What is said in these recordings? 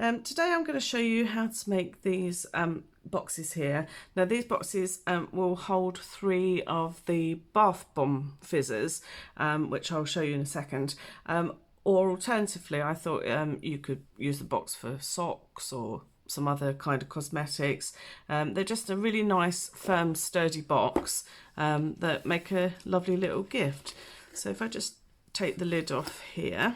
Today I'm going to show you how to make these boxes here. Now these boxes will hold 3 of the bath bomb fizzers, which I'll show you in a second. Or alternatively, I thought you could use the box for socks or some other kind of cosmetics. They're just a really nice, firm, sturdy box that make a lovely little gift. So if I just take the lid off here,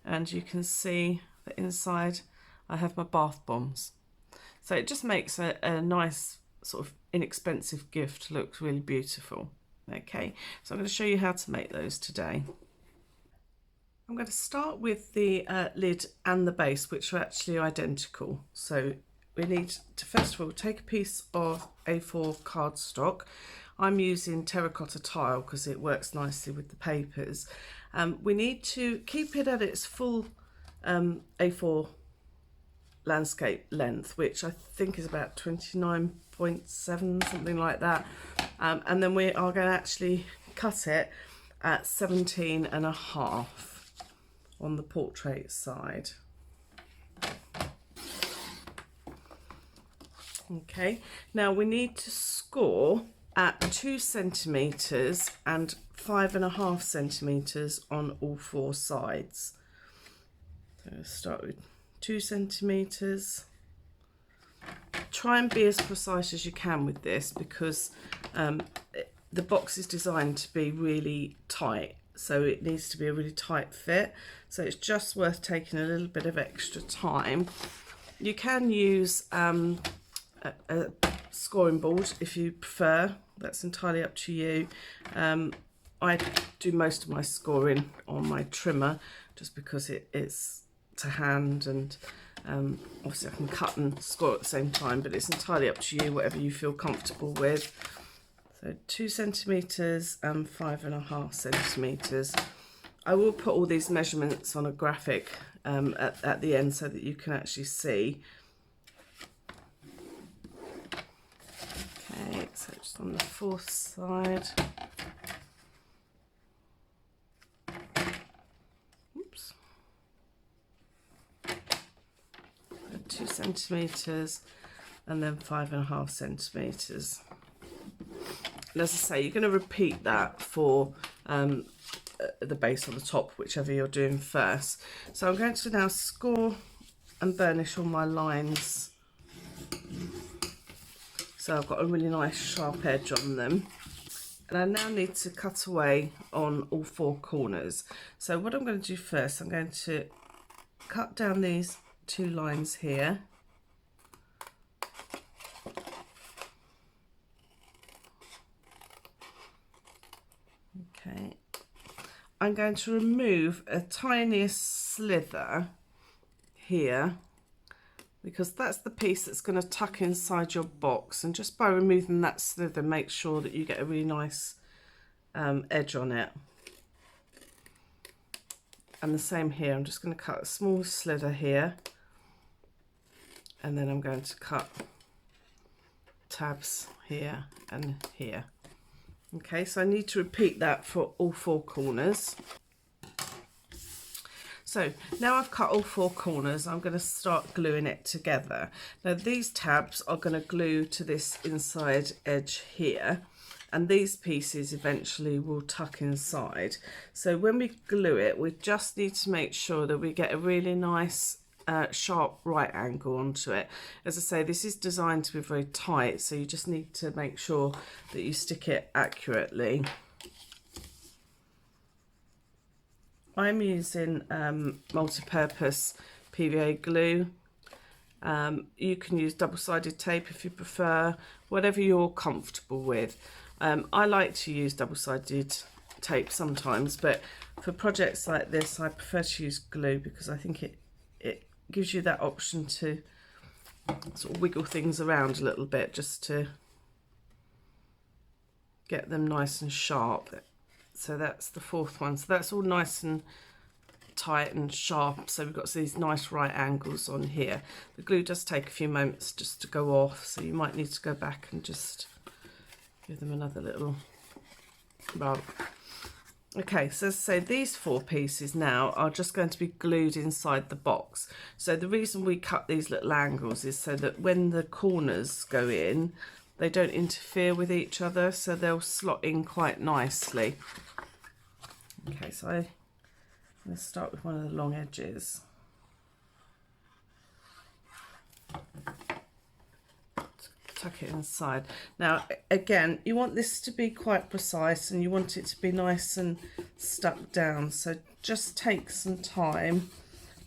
and you can see that inside I have my bath bombs. So it just makes a nice sort of inexpensive gift look really beautiful. Okay, so I'm going to show you how to make those today. I'm going to start with the lid and the base, which are actually identical. So we need to first of all take a piece of A4 cardstock. I'm using terracotta tile because it works nicely with the papers. We need to keep it at its full A4 landscape length, which I think is about 29.7, something like that. And then we are going to actually cut it at 17.5 on the portrait side. Okay, now we need to score at 2 centimetres and 5.5 centimetres on all 4 sides. So start with 2 centimetres. Try and be as precise as you can with this because the box is designed to be really tight, so it needs to be a really tight fit. So it's just worth taking a little bit of extra time. You can use a scoring board if you prefer. That's entirely up to you. I do most of my scoring on my trimmer just because it's to hand, and obviously I can cut and score at the same time, but it's entirely up to you, whatever you feel comfortable with. So 2 centimetres and 5.5 centimetres. I will put all these measurements on a graphic at the end so that you can actually see. Okay, so just on the 4th side. Oops. 2 centimetres and then 5.5 centimetres. And as I say, you're going to repeat that for the base on the top, whichever you're doing first. So I'm going to now score and burnish all my lines. So I've got a really nice sharp edge on them. And I now need to cut away on all 4 corners. So what I'm going to do first, I'm going to cut down these 2 lines here. Okay. I'm going to remove a tiniest slither here, because that's the piece that's going to tuck inside your box, and just by removing that slither, make sure that you get a really nice edge on it. And the same here, I'm just going to cut a small slither here, and then I'm going to cut tabs here and here. Okay, so I need to repeat that for all 4 corners. So now I've cut all 4 corners, I'm going to start gluing it together. Now these tabs are going to glue to this inside edge here, and these pieces eventually will tuck inside. So when we glue it, we just need to make sure that we get a really nice sharp right angle onto it. As I say, this is designed to be very tight, so you just need to make sure that you stick it accurately. I'm using multi-purpose PVA glue. You can use double-sided tape if you prefer, whatever you're comfortable with. I like to use double-sided tape sometimes, but for projects like this I prefer to use glue because I think it gives you that option to sort of wiggle things around a little bit just to get them nice and sharp. So that's the 4th one. So that's all nice and tight and sharp. So we've got these nice right angles on here. The glue does take a few moments just to go off, so you might need to go back and just give them another little rub. Okay, so these 4 pieces now are just going to be glued inside the box. So the reason we cut these little angles is so that when the corners go in, they don't interfere with each other, so they'll slot in quite nicely. Okay, so I'm going to start with one of the long edges. Tuck it inside. Now again, you want this to be quite precise and you want it to be nice and stuck down, so just take some time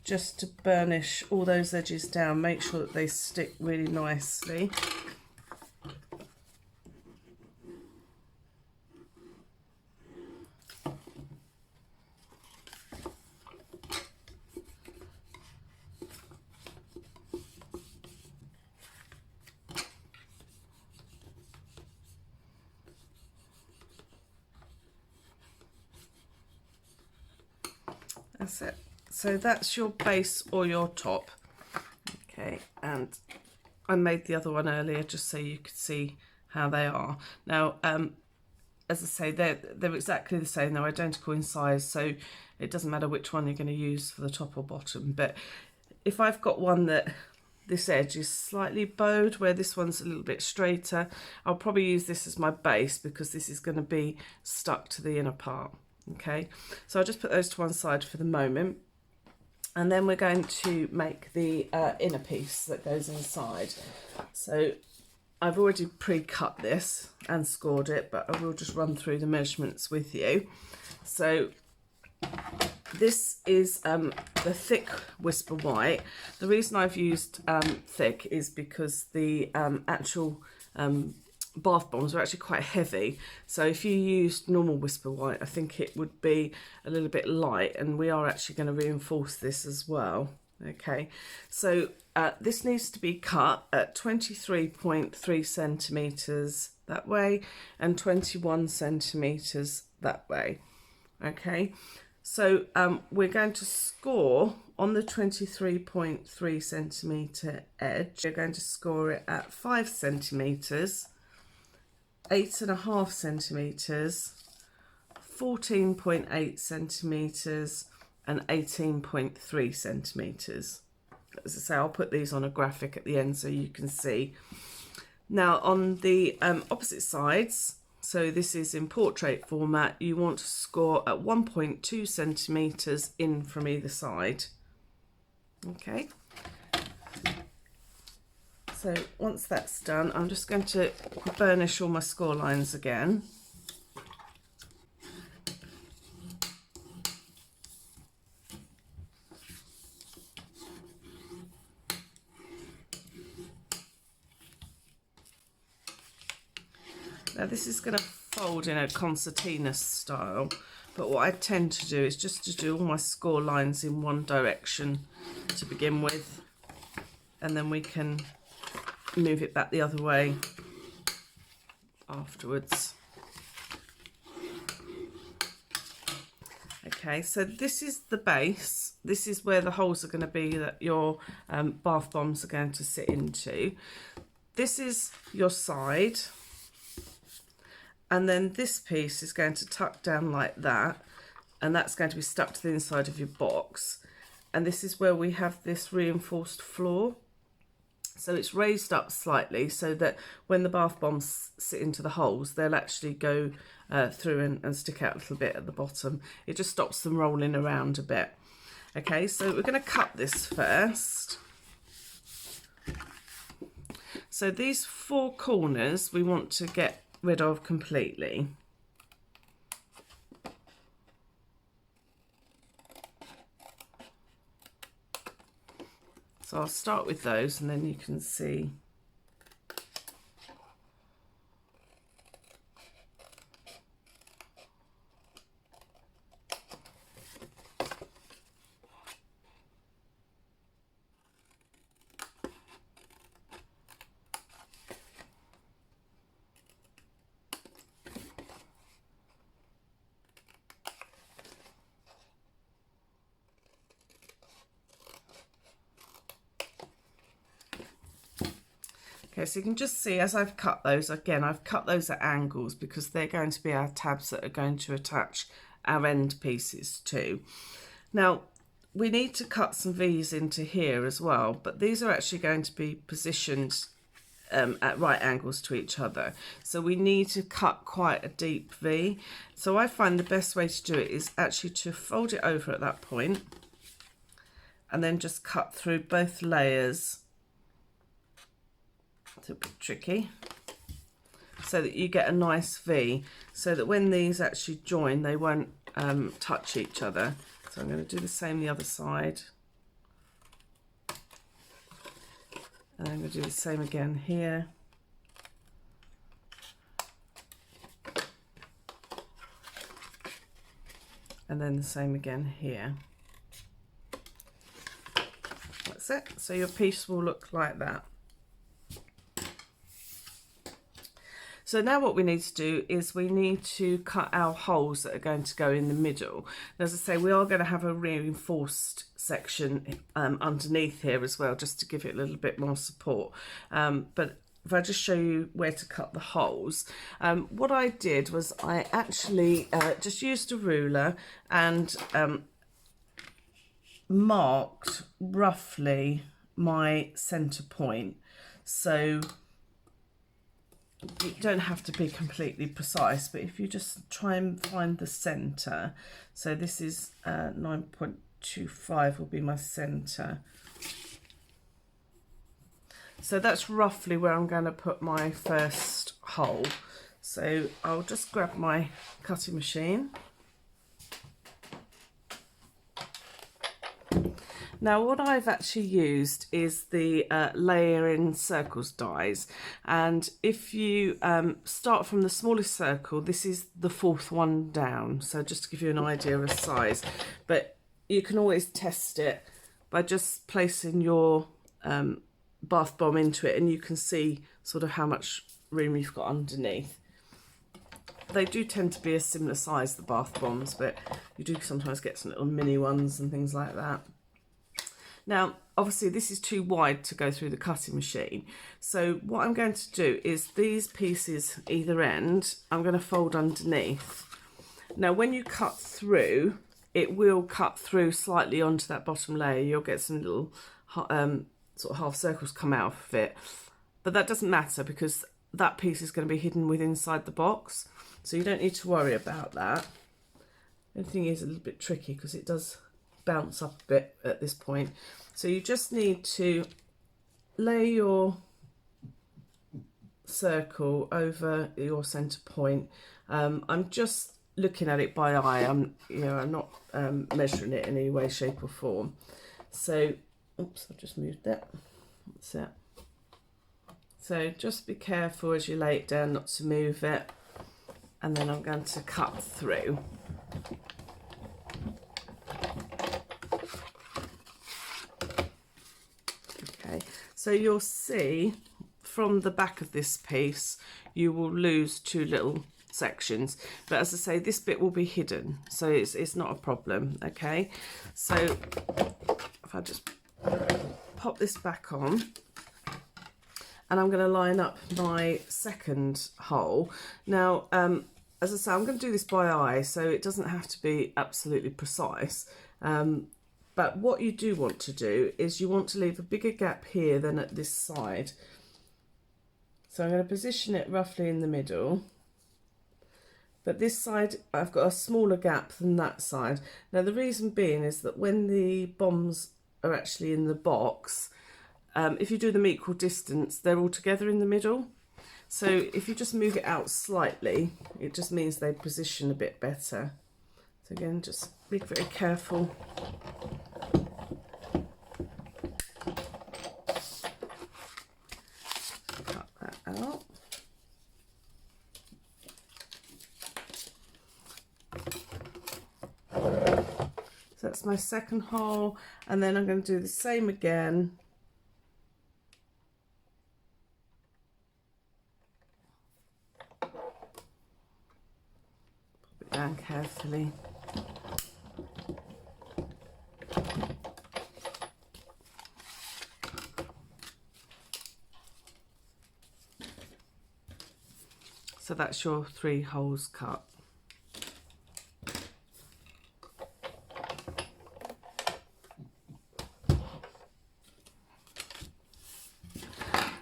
just to burnish all those edges down, make sure that they stick really nicely. That's it. So that's your base or your top. Okay, and I made the other one earlier just so you could see how they are. Now, as I say, they're exactly the same. They're identical in size, so it doesn't matter which one you're going to use for the top or bottom. But if I've got one that this edge is slightly bowed, where this one's a little bit straighter, I'll probably use this as my base because this is going to be stuck to the inner part. Okay, so I'll just put those to one side for the moment, and then we're going to make the inner piece that goes inside. So I've already pre-cut this and scored it, but I will just run through the measurements with you. So this is the thick Whisper White. The reason I've used thick is because the actual bath bombs are actually quite heavy, so if you used normal Whisper White, I think it would be a little bit light, and we are actually going to reinforce this as well. Okay, so this needs to be cut at 23.3 centimeters that way and 21 centimeters that way. Okay, so we're going to score on the 23.3 centimeter edge. We're going to score it at 5 centimeters, 8.5 centimeters, 14.8 centimeters, and 18.3 centimeters. As I say, I'll put these on a graphic at the end so you can see. Now on the opposite sides, so this is in portrait format, you want to score at 1.2 centimeters in from either side. Okay. So once that's done, I'm just going to burnish all my score lines again. Now this is going to fold in a concertina style, but what I tend to do is just to do all my score lines in one direction to begin with, and then we can move it back the other way afterwards. Okay, so this is the base. This is where the holes are going to be that your bath bombs are going to sit into. This is your side, and then this piece is going to tuck down like that, and that's going to be stuck to the inside of your box. And this is where we have this reinforced floor. So it's raised up slightly so that when the bath bombs sit into the holes, they'll actually go through and stick out a little bit at the bottom. It just stops them rolling around a bit. Okay, so we're going to cut this first. So these 4 corners we want to get rid of completely. So I'll start with those and then you can see. Okay, so you can just see as I've cut those, again, I've cut those at angles because they're going to be our tabs that are going to attach our end pieces too. Now we need to cut some V's into here as well, but these are actually going to be positioned at right angles to each other, so we need to cut quite a deep V. So I find the best way to do it is actually to fold it over at that point and then just cut through both layers. It's a bit tricky, so that you get a nice V, so that when these actually join they won't touch each other. So I'm going to do the same the other side. And I'm going to do the same again here. And then the same again here. That's it. So your piece will look like that. So now what we need to do is we need to cut our holes that are going to go in the middle. And as I say, we are going to have a reinforced section underneath here as well, just to give it a little bit more support. But if I just show you where to cut the holes, what I did was I actually just used a ruler and marked roughly my centre point. So you don't have to be completely precise, but if you just try and find the centre, so this is 9.25 will be my centre. So that's roughly where I'm going to put my first hole. So I'll just grab my cutting machine. Now what I've actually used is the layer in circles dies, and if you start from the smallest circle, this is the fourth one down, so just to give you an idea of size, but you can always test it by just placing your bath bomb into it, and you can see sort of how much room you've got underneath. They do tend to be a similar size, the bath bombs, but you do sometimes get some little mini ones and things like that. Now, obviously this is too wide to go through the cutting machine. So what I'm going to do is these pieces either end, I'm going to fold underneath. Now, when you cut through, it will cut through slightly onto that bottom layer. You'll get some little sort of half circles come out of it. But that doesn't matter because that piece is going to be hidden within inside the box. So you don't need to worry about that. The only thing is a little bit tricky because it does bounce up a bit at this point. So you just need to lay your circle over your centre point. I'm just looking at it by eye. I'm not measuring it in any way, shape or form. So, oops, I've just moved that. That's it. So just be careful as you lay it down not to move it. And then I'm going to cut through. So you'll see from the back of this piece, you will lose two little sections. But as I say, this bit will be hidden, so it's not a problem, okay? So if I just pop this back on, and I'm going to line up my second hole. Now, as I say, I'm going to do this by eye, so it doesn't have to be absolutely precise. But what you do want to do is you want to leave a bigger gap here than at this side. So I'm going to position it roughly in the middle. But this side, I've got a smaller gap than that side. Now the reason being is that when the bombs are actually in the box, if you do them equal distance, they're all together in the middle. So if you just move it out slightly, it just means they position a bit better. So again, just be very careful. Cut that out. So that's my second hole, and then I'm going to do the same again. Pop it down carefully. So that's your 3 holes cut.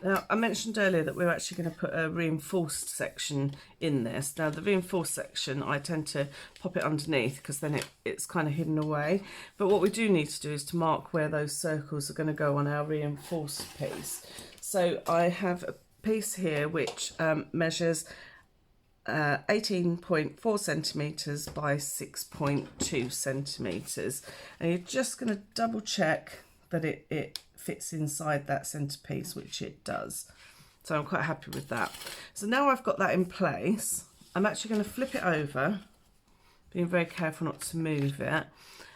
Now, I mentioned earlier that we're actually going to put a reinforced section in this. Now, the reinforced section, I tend to pop it underneath because then it's kind of hidden away. But what we do need to do is to mark where those circles are going to go on our reinforced piece. So I have a piece here which measures 18.4 centimetres by 6.2 centimetres. And you're just going to double check that it fits inside that centerpiece, which it does. So I'm quite happy with that. So now I've got that in place, I'm actually going to flip it over, being very careful not to move it,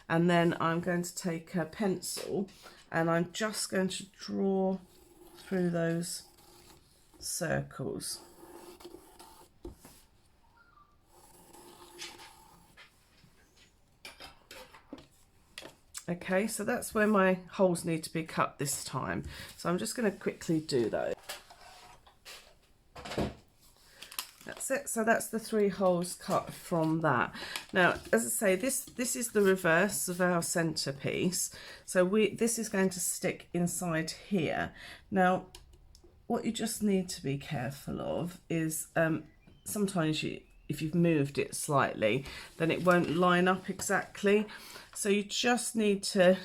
and then I'm going to take a pencil and I'm just going to draw through those circles. Okay, so that's where my holes need to be cut this time. So I'm just going to quickly do those. That's it. So that's the 3 holes cut from that. Now, as I say, this is the reverse of our centerpiece. So this is going to stick inside here. Now, what you just need to be careful of is sometimes if you've moved it slightly, then it won't line up exactly. So you just need to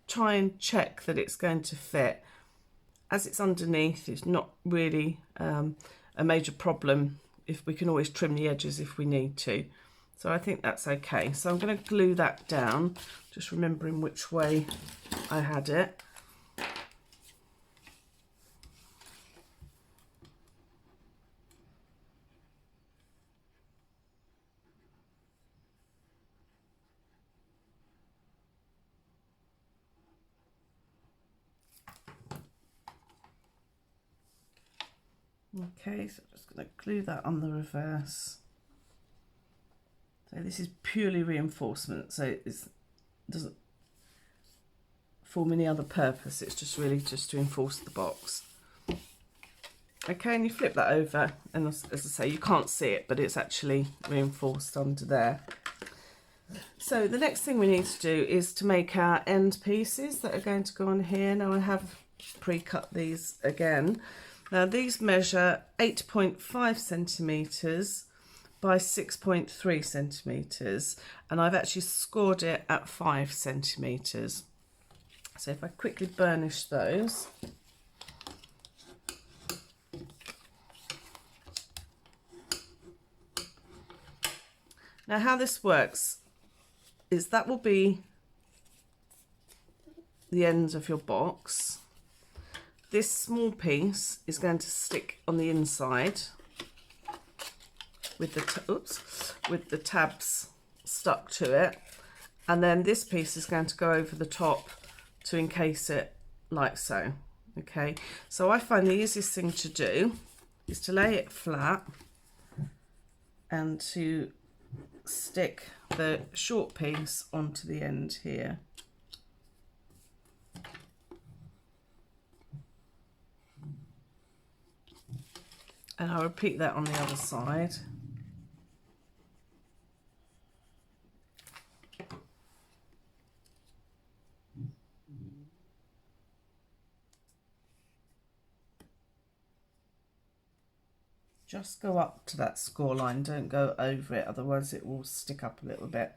try and check that it's going to fit. As it's underneath, it's not really a major problem. If we can always trim the edges if we need to. So I think that's okay. So I'm going to glue that down, just remembering which way I had it. Okay, so I'm just going to glue that on the reverse. So this is purely reinforcement, so it doesn't form any other purpose, it's just really just to enforce the box. Okay, and you flip that over, and as I say, you can't see it, but it's actually reinforced under there. So the next thing we need to do is to make our end pieces that are going to go on here. Now I have pre-cut these again. Now these measure 8.5 centimetres by 6.3 centimetres, and I've actually scored it at 5 centimetres. So if I quickly burnish those. Now how this works is that will be the ends of your box. This small piece is going to stick on the inside with the tabs stuck to it, and then this piece is going to go over the top to encase it like so. Okay, so I find the easiest thing to do is to lay it flat and to stick the short piece onto the end here. And I'll repeat that on the other side. Just go up to that score line, don't go over it, otherwise it will stick up a little bit.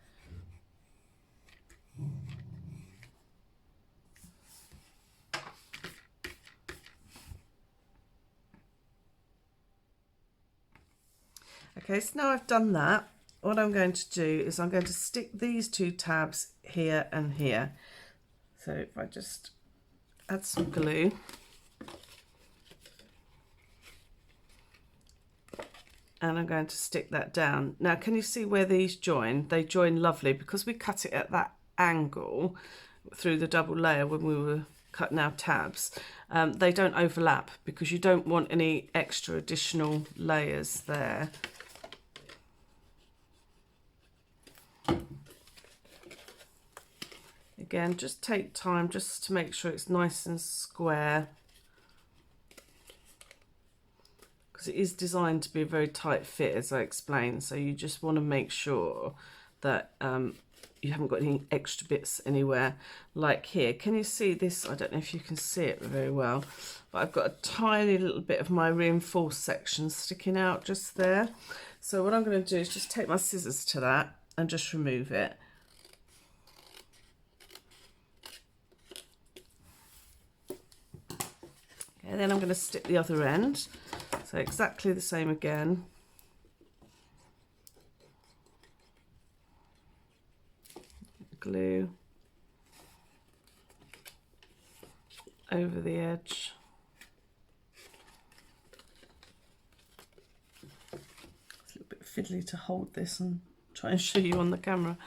Okay, so now I've done that, what I'm going to do is I'm going to stick these 2 tabs here and here. So if I just add some glue. And I'm going to stick that down. Now, can you see where these join? They join lovely because we cut it at that angle through the double layer when we were cutting our tabs. They don't overlap because you don't want any extra additional layers there. Again, just take time just to make sure it's nice and square, because it is designed to be a very tight fit, as I explained. So you just want to make sure that you haven't got any extra bits anywhere. Like here, can you see this? I don't know if you can see it very well, but I've got a tiny little bit of my reinforced section sticking out just there. So what I'm going to do is just take my scissors to that and just remove it. Okay, then I'm going to stick the other end. So exactly the same again. Glue over the edge. It's a little bit fiddly to hold this and try and show you on the camera.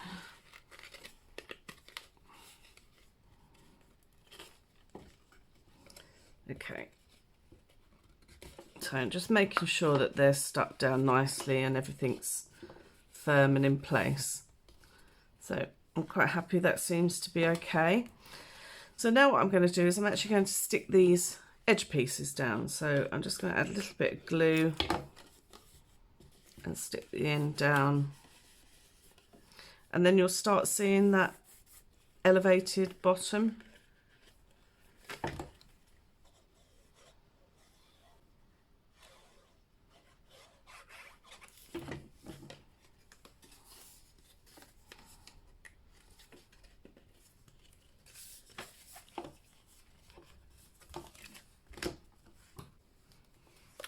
Okay, so I'm just making sure that they're stuck down nicely and everything's firm and in place. So I'm quite happy that seems to be okay. So now what I'm going to do is I'm actually going to stick these edge pieces down. So I'm just going to add a little bit of glue and stick the end down. And then you'll start seeing that elevated bottom.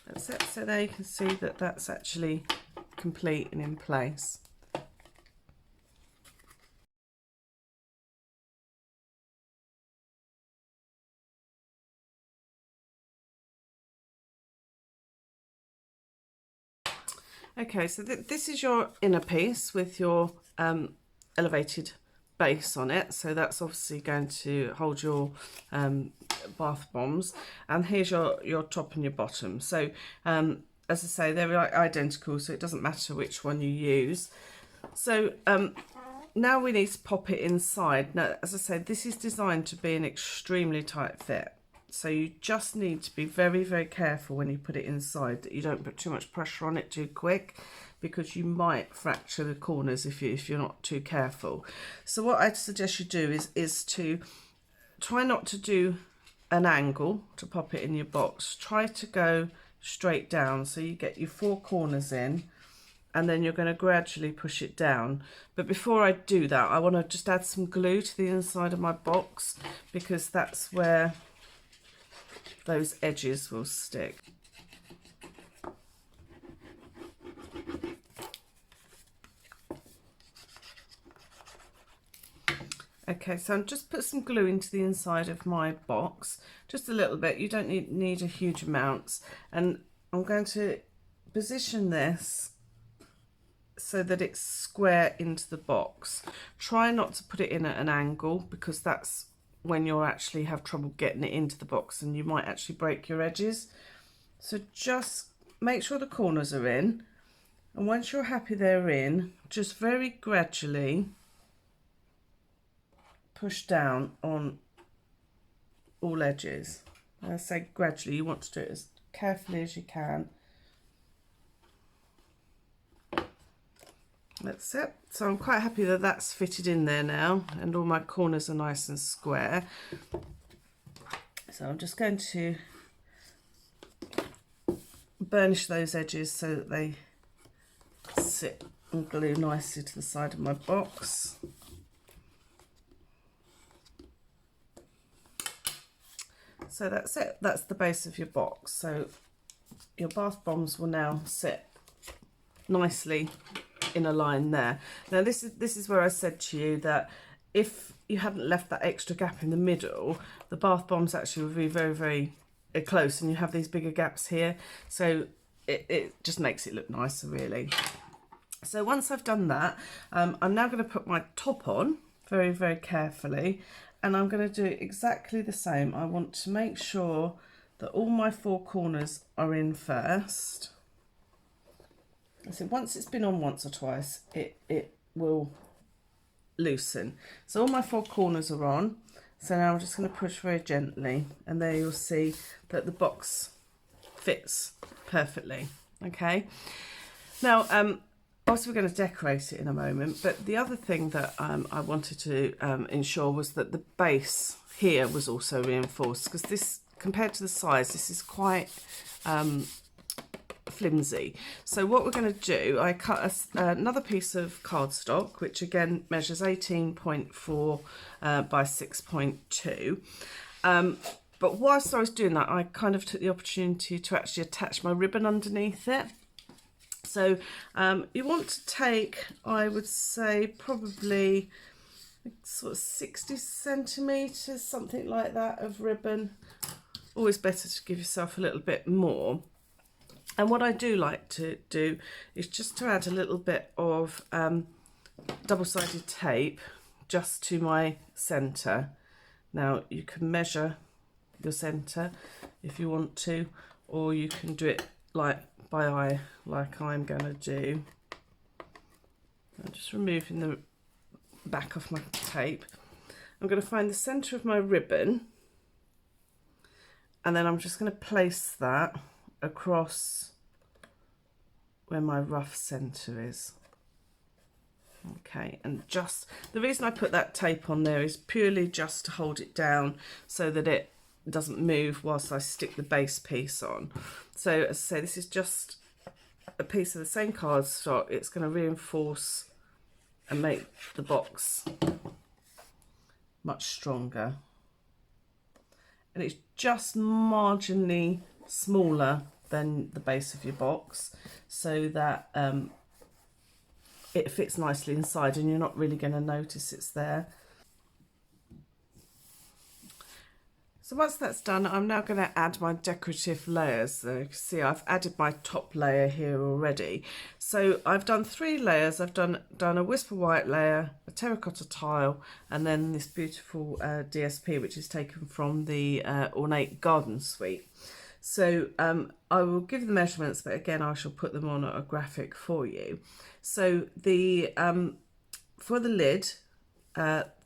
That's it. So there you can see that that's actually complete and in place. Okay, so this is your inner piece with your elevated base on it. So that's obviously going to hold your bath bombs. And here's your top and your bottom. So as I say, they're identical, so it doesn't matter which one you use. So now we need to pop it inside. Now, as I said, this is designed to be an extremely tight fit. So you just need to be very, very careful when you put it inside that you don't put too much pressure on it too quick, because you might fracture the corners if you're not too careful. So what I'd suggest you do is to try not to do an angle to pop it in your box. Try to go straight down so you get your four corners in, and then you're going to gradually push it down. But before I do that, I want to just add some glue to the inside of my box, because that's where those edges will stick. Okay, so I've just put some glue into the inside of my box, just a little bit. You don't need a huge amount. And I'm going to position this so that it's square into the box. Try not to put it in at an angle, because that's when you'll actually have trouble getting it into the box and you might actually break your edges. So just make sure the corners are in, and once you're happy they're in, just very gradually push down on all edges. And I say gradually, you want to do it as carefully as you can. That's it. So I'm quite happy that that's fitted in there now, and all my corners are nice and square. So I'm just going to burnish those edges so that they sit and glue nicely to the side of my box. So that's it. That's the base of your box. So your bath bombs will now sit nicely in a line there. Now this is where I said to you that if you hadn't left that extra gap in the middle, the bath bombs actually would be very, very close, and you have these bigger gaps here, so it just makes it look nicer really. So once I've done that, I'm now going to put my top on very, very carefully, and I'm going to do exactly the same. I want to make sure that all my four corners are in first. So once it's been on once or twice, it will loosen. So all my four corners are on. So now I'm just going to push very gently, and there you'll see that the box fits perfectly. Okay. Now Also, we're going to decorate it in a moment, but the other thing that I wanted to ensure was that the base here was also reinforced, because this, compared to the size, this is quite flimsy. So what we're going to do, I cut another piece of cardstock, which again measures 18.4 by 6.2. But whilst I was doing that, I kind of took the opportunity to actually attach my ribbon underneath it. So you want to take, I would say, probably sort of 60 centimetres, something like that, of ribbon. Always better to give yourself a little bit more. And what I do like to do is just to add a little bit of double-sided tape just to my centre. Now you can measure your centre if you want to, or you can do it like by eye, like I'm going to do. I'm just removing the back of my tape. I'm going to find the centre of my ribbon, and then I'm just going to place that across where my rough centre is. Okay, and just the reason I put that tape on there is purely just to hold it down so that it doesn't move whilst I stick the base piece on. So as I say, this is just a piece of the same cardstock. It's going to reinforce and make the box much stronger. And it's just marginally smaller than the base of your box, so that it fits nicely inside and you're not really going to notice it's there. So once that's done, I'm now going to add my decorative layers. So you can see I've added my top layer here already. So I've done 3 layers. I've done a whisper white layer, a terracotta tile, and then this beautiful DSP, which is taken from the Ornate Garden Suite. So I will give the measurements, but again I shall put them on a graphic for you. So the for the lid,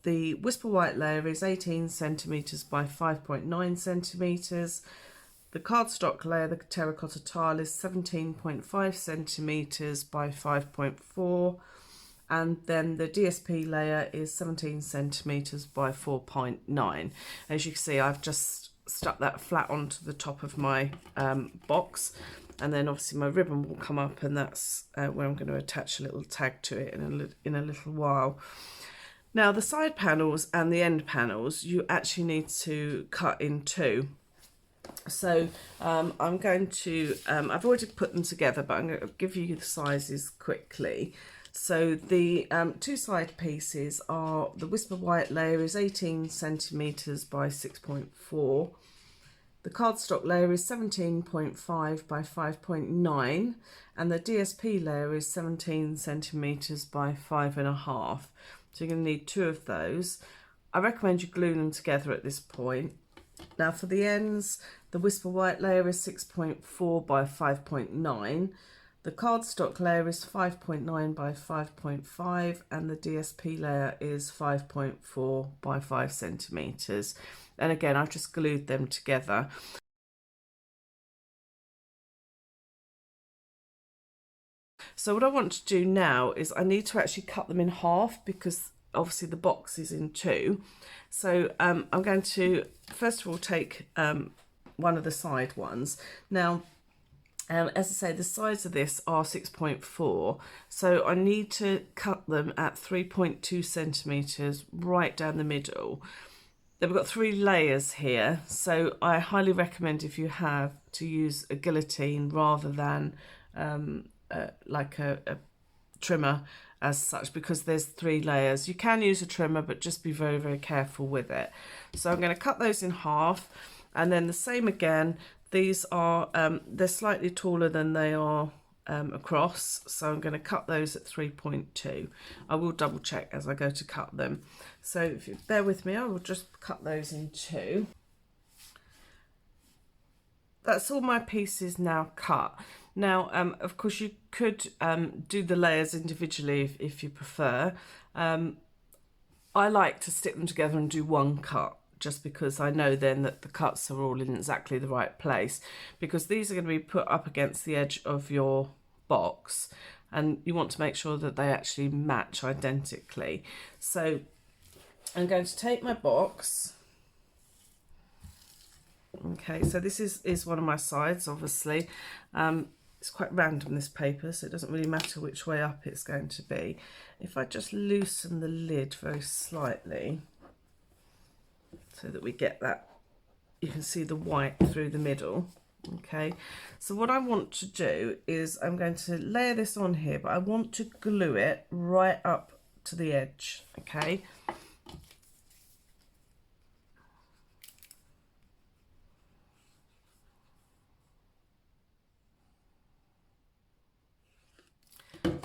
the whisper white layer is 18 centimetres by 5.9 centimetres. The cardstock layer, the terracotta tile, is 17.5 centimetres by 5.4, and then the DSP layer is 17 centimetres by 4.9. As you can see, I've just stuck that flat onto the top of my box, and then obviously my ribbon will come up, and that's where I'm going to attach a little tag to it in a little while. Now the side panels and the end panels you actually need to cut in 2. So I'm going to, I've already put them together, but I'm going to give you the sizes quickly. So the 2 side pieces are, the whisper white layer is 18 centimetres by 6.4. The cardstock layer is 17.5 by 5.9, and the DSP layer is 17 centimetres by 5.5. So you're going to need 2 of those. I recommend you glue them together at this point. Now for the ends, the whisper white layer is 6.4 by 5.9. The cardstock layer is 5.9 by 5.5, and the DSP layer is 5.4 by 5 centimetres. And again, I've just glued them together. So what I want to do now is I need to actually cut them in half, because obviously the box is in 2. So I'm going to first of all take one of the side ones. Now, as I say, the sides of this are 6.4, so I need to cut them at 3.2 centimetres right down the middle. Then we've got 3 layers here, so I highly recommend, if you have, to use a guillotine rather than like a trimmer as such, because there's 3 layers. You can use a trimmer, but just be very, very careful with it. So I'm going to cut those in half, and then the same again. These are, they're slightly taller than they are across, so I'm going to cut those at 3.2. I will double check as I go to cut them. So if you bear with me, I will just cut those in 2. That's all my pieces now cut. Now, of course, you could do the layers individually if you prefer. I like to stick them together and do one cut, just because I know then that the cuts are all in exactly the right place, because these are going to be put up against the edge of your box. and you want to make sure that they actually match identically. So I'm going to take my box. Okay, so this is one of my sides, obviously. It's quite random, this paper, so it doesn't really matter which way up it's going to be. If I just loosen the lid very slightly so that we get that, you can see the white through the middle. Okay, so what I want to do is I'm going to layer this on here, but I want to glue it right up to the edge. Okay.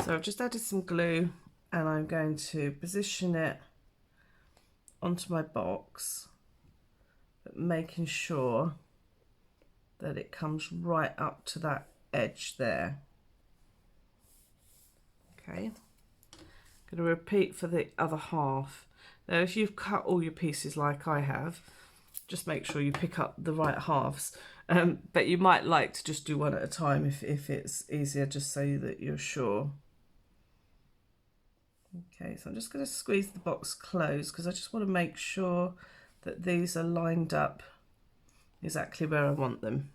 So I've just added some glue and I'm going to position it onto my box, but making sure that it comes right up to that edge there. Okay, I'm going to repeat for the other half. Now if you've cut all your pieces like I have, just make sure you pick up the right halves, but you might like to just do one at a time if it's easier, just so that you're sure. Okay, so I'm just going to squeeze the box closed because I just want to make sure that these are lined up exactly where I want them.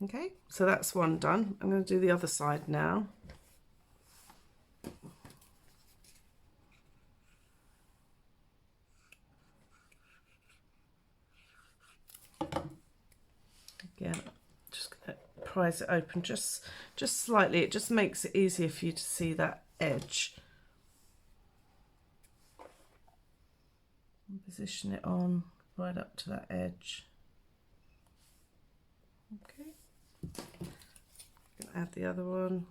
Okay, so that's one done. I'm going to do the other side now. Again, just going to prise it open just slightly. It just makes it easier for you to see that edge. And position it on right up to that edge. Okay, I'm going to add the other one.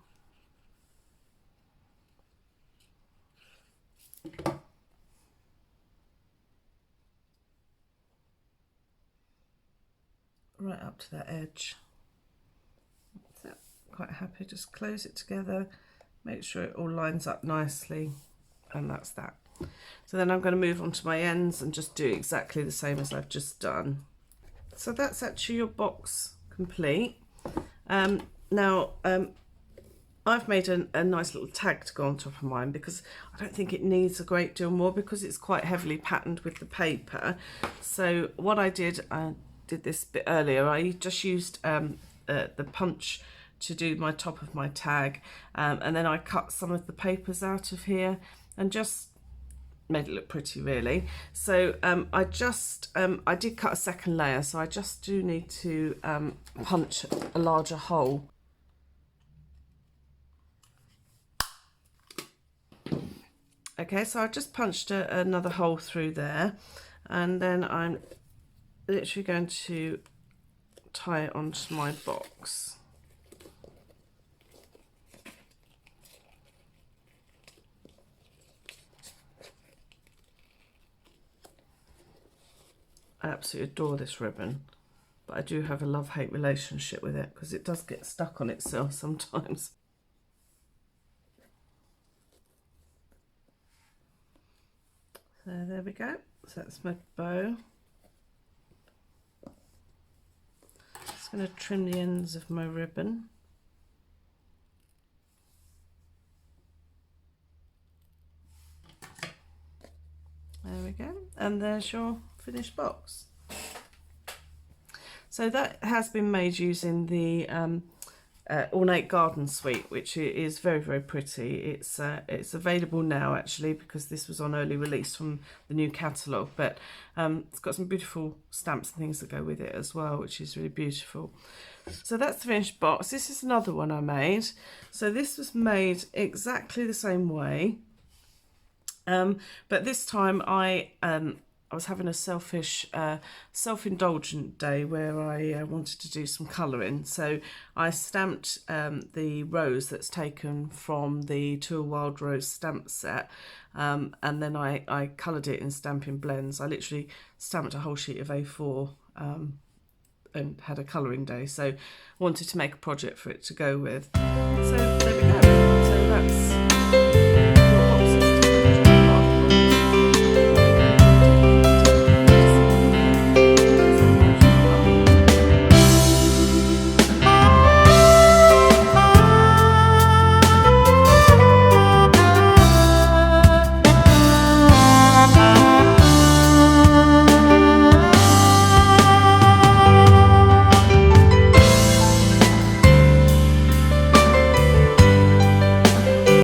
Right up to that edge. So, quite happy, just close it together, make sure it all lines up nicely, and that's that. So then I'm going to move on to my ends and just do exactly the same as I've just done. So that's actually your box complete. Now I've made a nice little tag to go on top of mine because I don't think it needs a great deal more because it's quite heavily patterned with the paper. So what I did this bit earlier, I just used the punch to do my top of my tag, and then I cut some of the papers out of here and just made it look pretty, really. So I did cut a second layer, so I just do need to punch a larger hole. Okay, so I just punched another hole through there, and then I'm literally going to tie it onto my box. I absolutely adore this ribbon, but I do have a love-hate relationship with it because it does get stuck on itself sometimes. So there we go. So that's my bow. Just going to trim the ends of my ribbon. There we go, and there's your finished box. So that has been made using the Ornate Garden Suite, which is very, very pretty. It's available now actually because this was on early release from the new catalogue, but it's got some beautiful stamps and things that go with it as well, which is really beautiful. So that's the finished box. This is another one I made. So this was made exactly the same way, but this time I was having a selfish, self-indulgent day where I wanted to do some colouring. So I stamped the rose that's taken from the To a Wild Rose stamp set, and then I coloured it in Stampin' Blends. I literally stamped a whole sheet of A4 and had a colouring day. So I wanted to make a project for it to go with. So there we go. So that's